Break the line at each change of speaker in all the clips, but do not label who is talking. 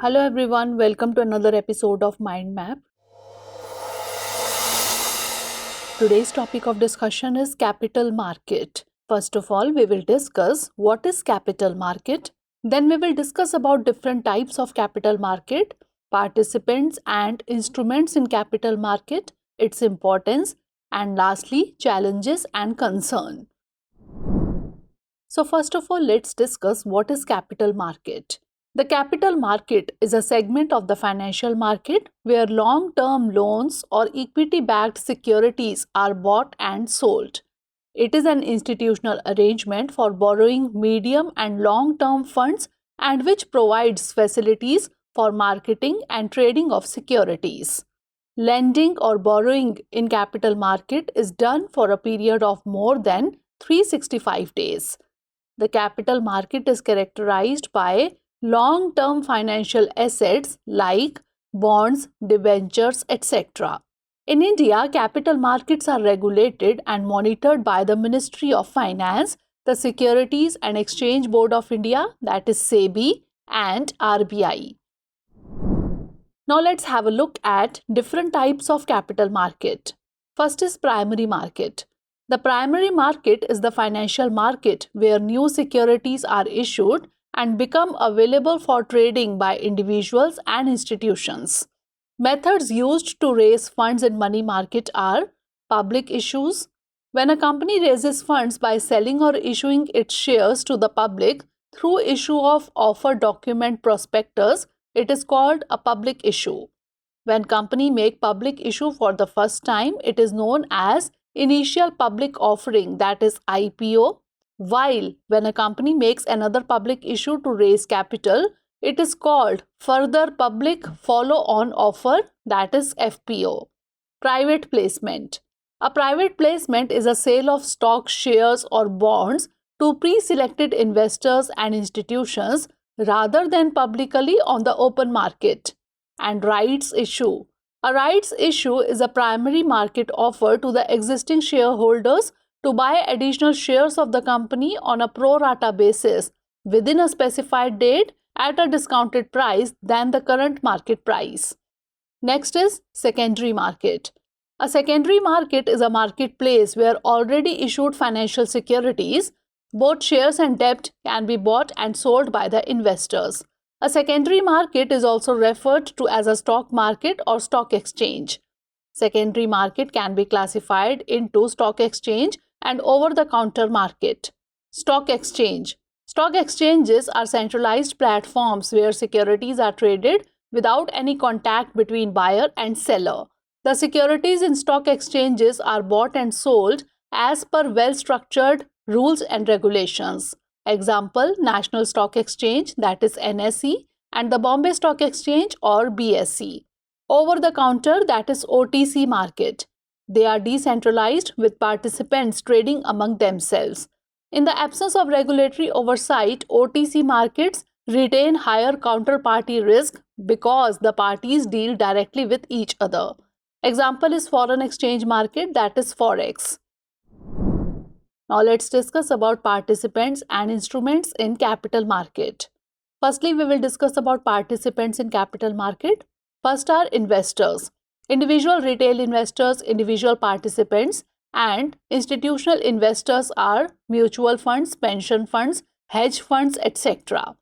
Hello everyone, welcome to another episode of Mind Map. Today's topic of discussion is capital market. First of all, we will discuss what is capital market. Then we will discuss about different types of capital market, participants and instruments in capital market, its importance, and lastly, challenges and concern. So first of all, let's discuss what is capital market. The capital market is a segment of the financial market where long-term loans or equity-backed securities are bought and sold. It is an institutional arrangement for borrowing medium and long-term funds and which provides facilities for marketing and trading of securities. Lending or borrowing in capital market is done for a period of more than 365 days. The capital market is characterized by long-term financial assets like bonds, debentures, etc. In India, capital markets are regulated and monitored by the Ministry of Finance, the Securities and Exchange Board of India, that is SEBI, and RBI. Now let's have a look at different types of capital market. First is primary market. The primary market is the financial market where new securities are issued and become available for trading by individuals and institutions. Methods used to raise funds in money market are public issues. When a company raises funds by selling or issuing its shares to the public through issue of offer document prospectus, it is called a public issue. When company make public issue for the first time, it is known as initial public offering, that is IPO. While when a company makes another public issue to raise capital, it is called further public follow-on offer, that is FPO. Private placement. A private placement is a sale of stock, shares or bonds to pre-selected investors and institutions rather than publicly on the open market. And rights issue. A rights issue is a primary market offer to the existing shareholders to buy additional shares of the company on a pro rata basis within a specified date at a discounted price than the current market price. Next is secondary market. A secondary market is a marketplace where already issued financial securities, both shares and debt, can be bought and sold by the investors. A secondary market is also referred to as a stock market or stock exchange. Secondary market can be classified into stock exchange and over-the-counter market. Stock exchange. Stock exchanges are centralized platforms where securities are traded without any contact between buyer and seller. The securities in stock exchanges are bought and sold as per well-structured rules and regulations. Example, National Stock Exchange, that is NSE, and the Bombay Stock Exchange or BSE. Over-the-counter, that is OTC market. They are decentralized with participants trading among themselves. In the absence of regulatory oversight, OTC markets retain higher counterparty risk because the parties deal directly with each other. Example is foreign exchange market, that is Forex. Now let's discuss about participants and instruments in capital market. Firstly, we will discuss about participants in capital market. First are investors. Individual retail investors, individual participants, and institutional investors are mutual funds, pension funds, hedge funds, etc.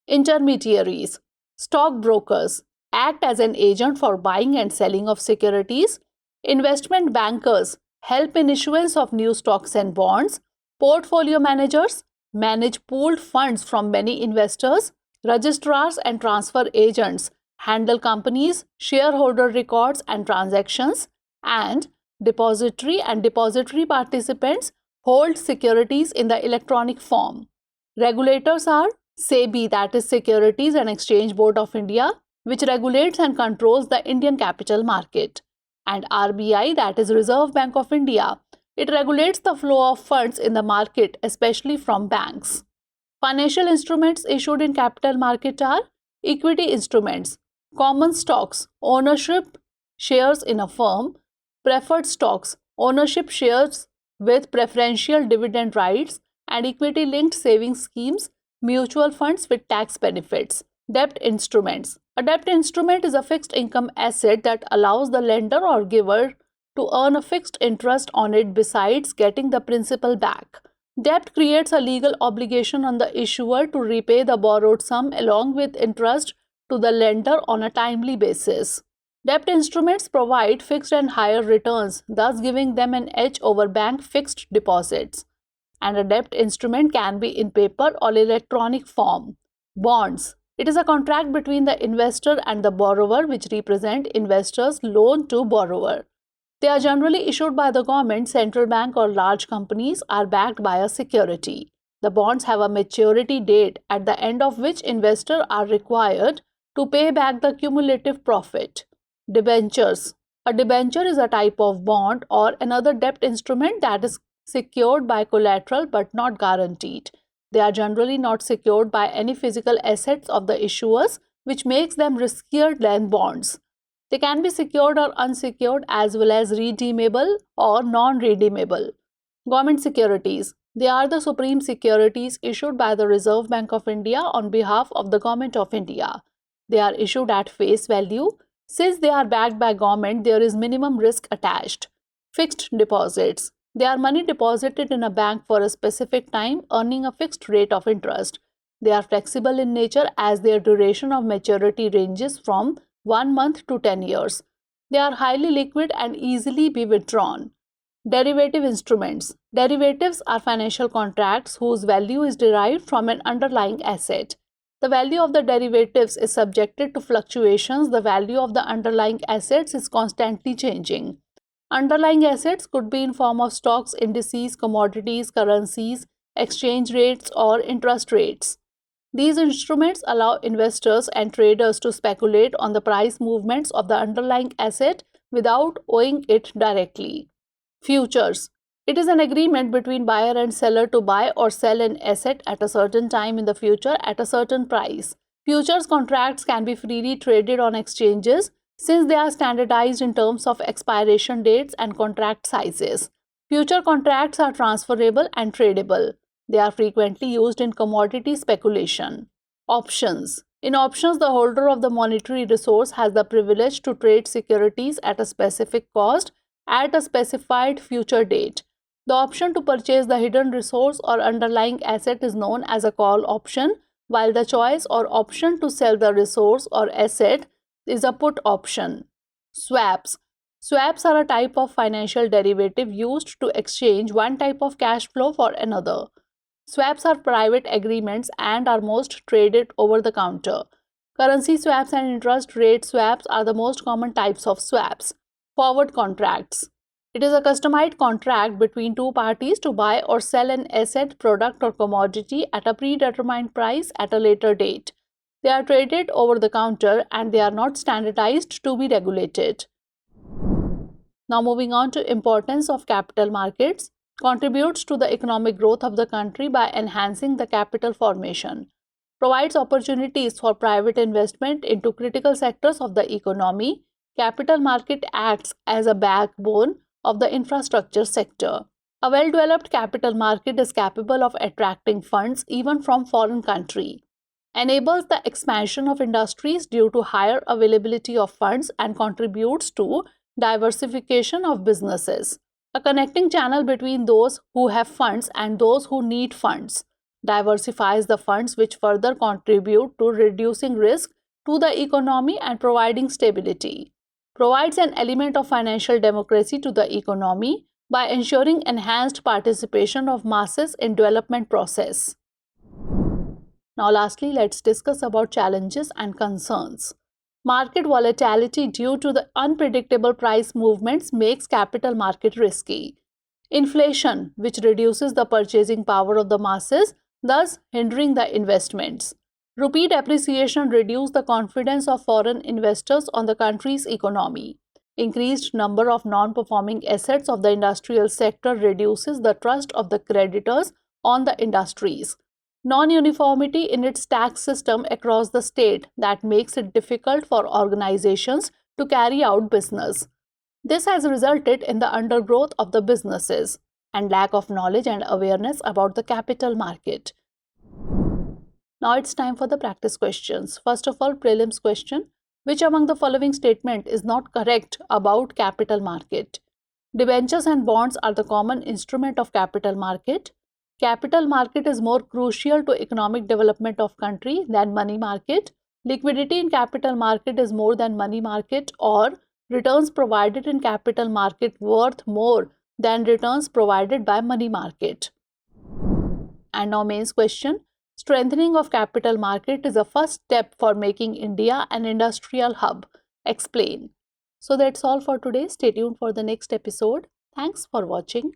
Intermediaries. Stockbrokers act as an agent for buying and selling of securities. Investment bankers help in issuance of new stocks and bonds. Portfolio managers manage pooled funds from many investors. Registrars and transfer agents handle companies, shareholder records and transactions. And depository and depository participants hold securities in the electronic form. Regulators are SEBI, that is Securities and Exchange Board of India, which regulates and controls the Indian capital market. And RBI, that is Reserve Bank of India. It regulates the flow of funds in the market, especially from banks. Financial instruments issued in capital market are equity instruments, common stocks, ownership shares in a firm, preferred stocks, ownership shares with preferential dividend rights, and equity-linked savings schemes, mutual funds with tax benefits. Debt instruments. A debt instrument is a fixed income asset that allows the lender or giver to earn a fixed interest on it besides getting the principal back. Debt creates a legal obligation on the issuer to repay the borrowed sum along with interest to the lender on a timely basis. Debt instruments provide fixed and higher returns, thus giving them an edge over bank fixed deposits. And a debt instrument can be in paper or electronic form. Bonds. It is a contract between the investor and the borrower which represent investor's loan to borrower. They are generally issued by the government, central bank or large companies, are backed by a security. The bonds have a maturity date at the end of which investors are required to pay back the cumulative profit. Debentures. A debenture is a type of bond or another debt instrument that is secured by collateral but not guaranteed. They are generally not secured by any physical assets of the issuers, which makes them riskier than bonds. They can be secured or unsecured as well as redeemable or non-redeemable. Government securities. They are the supreme securities issued by the Reserve Bank of India on behalf of the Government of India. They are issued at face value. Since they are backed by government, there is minimum risk attached. Fixed deposits. They are money deposited in a bank for a specific time, earning a fixed rate of interest. They are flexible in nature as their duration of maturity ranges from 1 month to 10 years. They are highly liquid and easily be withdrawn. Derivative instruments. Derivatives are financial contracts whose value is derived from an underlying asset. The value of the derivatives is subjected to fluctuations. The value of the underlying assets is constantly changing. Underlying assets could be in form of stocks, indices, commodities, currencies, exchange rates, or interest rates. These instruments allow investors and traders to speculate on the price movements of the underlying asset without owing it directly. Futures. It is an agreement between buyer and seller to buy or sell an asset at a certain time in the future at a certain price. Futures contracts can be freely traded on exchanges since they are standardized in terms of expiration dates and contract sizes. Future contracts are transferable and tradable. They are frequently used in commodity speculation. Options. In options, the holder of the monetary resource has the privilege to trade securities at a specific cost at a specified future date. The option to purchase the hidden resource or underlying asset is known as a call option, while the choice or option to sell the resource or asset is a put option. Swaps. Swaps are a type of financial derivative used to exchange one type of cash flow for another. Swaps are private agreements and are most traded over the counter. Currency swaps and interest rate swaps are the most common types of swaps. Forward contracts. It is a customized contract between two parties to buy or sell an asset, product, or commodity at a predetermined price at a later date. They are traded over the counter and they are not standardized to be regulated. Now moving on to importance of capital markets. Contributes to the economic growth of the country by enhancing the capital formation, provides opportunities for private investment into critical sectors of the economy. Capital market acts as a backbone of the infrastructure sector. A well-developed capital market is capable of attracting funds even from foreign countries, enables the expansion of industries due to higher availability of funds and contributes to diversification of businesses. A connecting channel between those who have funds and those who need funds, diversifies the funds which further contribute to reducing risk to the economy and providing stability. Provides an element of financial democracy to the economy by ensuring enhanced participation of masses in development process. Now lastly, let's discuss about challenges and concerns. Market volatility due to the unpredictable price movements makes capital market risky. Inflation, which reduces the purchasing power of the masses, thus hindering the investments. Rupee depreciation reduces the confidence of foreign investors on the country's economy. Increased number of non-performing assets of the industrial sector reduces the trust of the creditors on the industries. Non-uniformity in its tax system across the state that makes it difficult for organizations to carry out business. This has resulted in the undergrowth of the businesses and lack of knowledge and awareness about the capital market. Now it's time for the practice questions. First of all, prelims question. Which among the following statement is not correct about capital market? Debentures and bonds are the common instrument of capital market. Capital market is more crucial to economic development of country than money market. Liquidity in capital market is more than money market, or returns provided in capital market worth more than returns provided by money market. And now mains question. Strengthening of capital market is a first step for making India an industrial hub. Explain. So that's all for today. Stay tuned for the next episode. Thanks for watching.